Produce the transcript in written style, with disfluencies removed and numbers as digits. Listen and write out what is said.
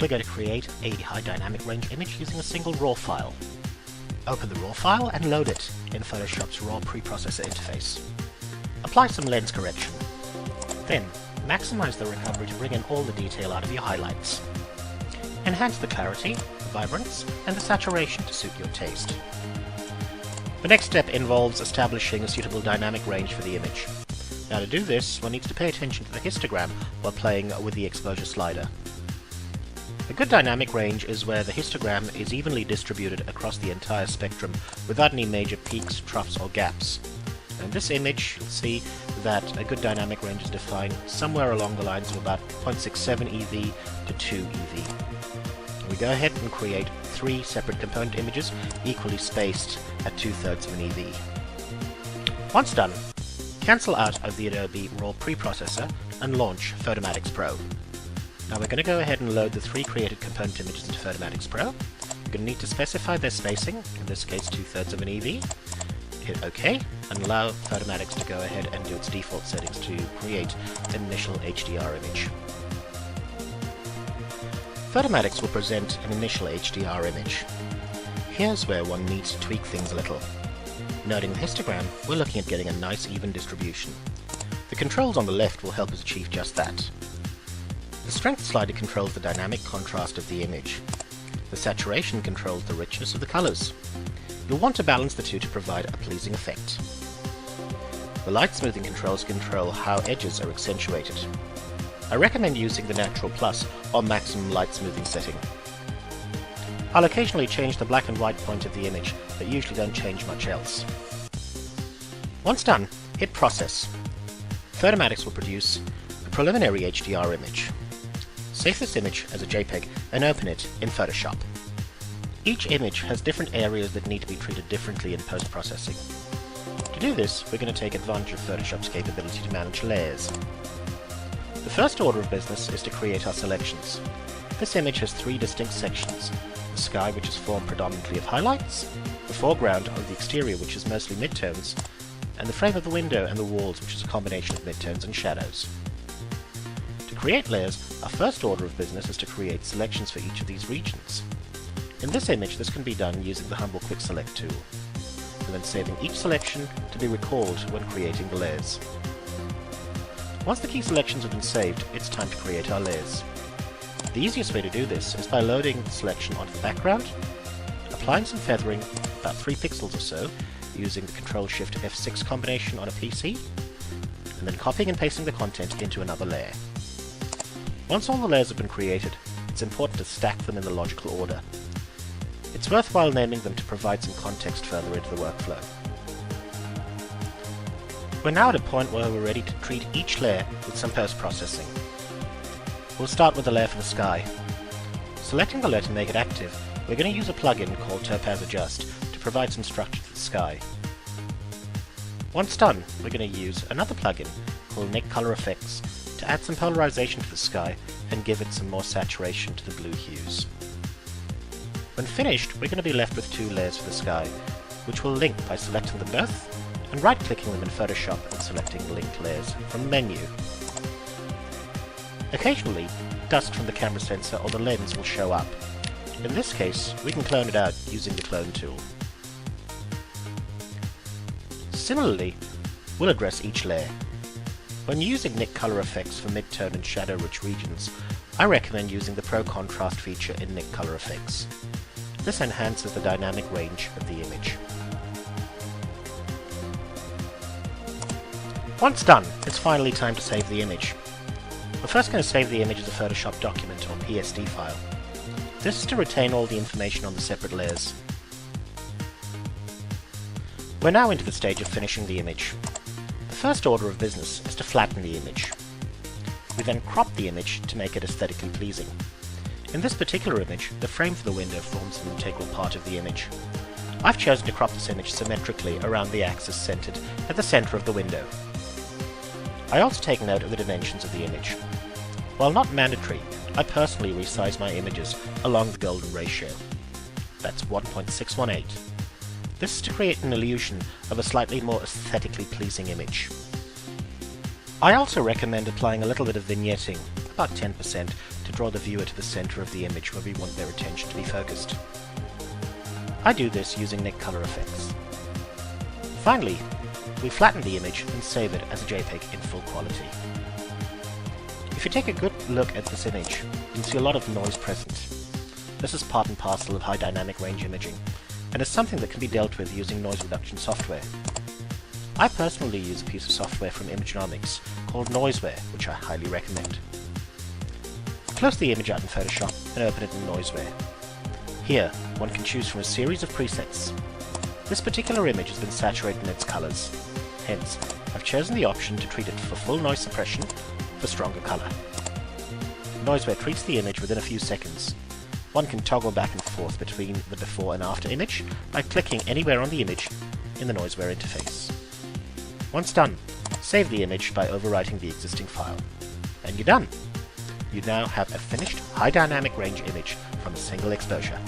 we're going to create a high dynamic range image using a single RAW file. Open the RAW file and load it in Photoshop's RAW preprocessor interface. Apply some lens correction. Then, maximize the recovery to bring in all the detail out of your highlights. Enhance the clarity, the vibrance, and the saturation to suit your taste. The next step involves establishing a suitable dynamic range for the image. Now to do this, one needs to pay attention to the histogram while playing with the exposure slider. A good dynamic range is where the histogram is evenly distributed across the entire spectrum without any major peaks, troughs, or gaps. In this image, you'll see that a good dynamic range is defined somewhere along the lines of about 0.67 EV to 2 EV. We go ahead and create 3 separate component images equally spaced at 2/3 of an EV. Once done, cancel out of the Adobe RAW preprocessor and launch Photomatix Pro. Now we're going to go ahead and load the 3 created component images into Photomatix Pro. You're going to need to specify their spacing, in this case 2/3 of an EV. Hit OK, and allow Photomatix to go ahead and do its default settings to create an initial HDR image. Photomatix will present an initial HDR image. Here's where one needs to tweak things a little. Noting the histogram, we're looking at getting a nice even distribution. The controls on the left will help us achieve just that. The strength slider controls the dynamic contrast of the image. The saturation controls the richness of the colors. You'll want to balance the two to provide a pleasing effect. The light smoothing controls control how edges are accentuated. I recommend using the Natural Plus or Maximum Light Smoothing setting. I'll occasionally change the black and white point of the image, but usually don't change much else. Once done, hit Process. Photomatix will produce a preliminary HDR image. Save this image as a JPEG and open it in Photoshop. Each image has different areas that need to be treated differently in post-processing. To do this, we're going to take advantage of Photoshop's capability to manage layers. The first order of business is to create our selections. This image has 3 distinct sections: the sky, which is formed predominantly of highlights, the foreground of the exterior, which is mostly midtones, and the frame of the window and the walls, which is a combination of midtones and shadows. To create layers, our first order of business is to create selections for each of these regions. In this image, this can be done using the humble Quick Select tool, and then saving each selection to be recalled when creating the layers. Once the key selections have been saved, it's time to create our layers. The easiest way to do this is by loading the selection onto the background, applying some feathering, about 3 pixels or so, using the Ctrl-Shift F6 combination on a PC, and then copying and pasting the content into another layer. Once all the layers have been created, it's important to stack them in the logical order. It's worthwhile naming them to provide some context further into the workflow. We're now at a point where we're ready to treat each layer with some post-processing. We'll start with the layer for the sky. Selecting the layer to make it active, we're going to use a plugin called Topaz Adjust to provide some structure to the sky. Once done, we're going to use another plugin called Nik Color Efex to add some polarization to the sky and give it some more saturation to the blue hues. When finished, we're going to be left with 2 layers for the sky, which we'll link by selecting them both and right-clicking them in Photoshop and selecting Linked Layers from the menu. Occasionally, dust from the camera sensor or the lens will show up. In this case, we can clone it out using the Clone tool. Similarly, we'll address each layer. When using Nik Color Efex for midtone and shadow-rich regions, I recommend using the Pro Contrast feature in Nik Color Efex. This enhances the dynamic range of the image. Once done, it's finally time to save the image. We're first going to save the image as a Photoshop document or PSD file. This is to retain all the information on the separate layers. We're now into the stage of finishing the image. The first order of business is to flatten the image. We then crop the image to make it aesthetically pleasing. In this particular image, the frame for the window forms an integral part of the image. I've chosen to crop this image symmetrically around the axis centered at the center of the window. I also take note of the dimensions of the image. While not mandatory, I personally resize my images along the golden ratio. That's 1.618. This is to create an illusion of a slightly more aesthetically pleasing image. I also recommend applying a little bit of vignetting, about 10% to draw the viewer to the center of the image where we want their attention to be focused. I do this using Nik Color Efex. Finally, we flatten the image and save it as a JPEG in full quality. If you take a good look at this image, you'll see a lot of noise present. This is part and parcel of high dynamic range imaging, and is something that can be dealt with using noise reduction software. I personally use a piece of software from Imagenomics called Noiseware, which I highly recommend. Close the image out in Photoshop and open it in Noiseware. Here, one can choose from a series of presets. This particular image has been saturated in its colors. Hence, I've chosen the option to treat it for full noise suppression for stronger color. Noiseware treats the image within a few seconds. One can toggle back and forth between the before and after image by clicking anywhere on the image in the Noiseware interface. Once done, save the image by overwriting the existing file. And you're done! You now have a finished high dynamic range image from a single exposure.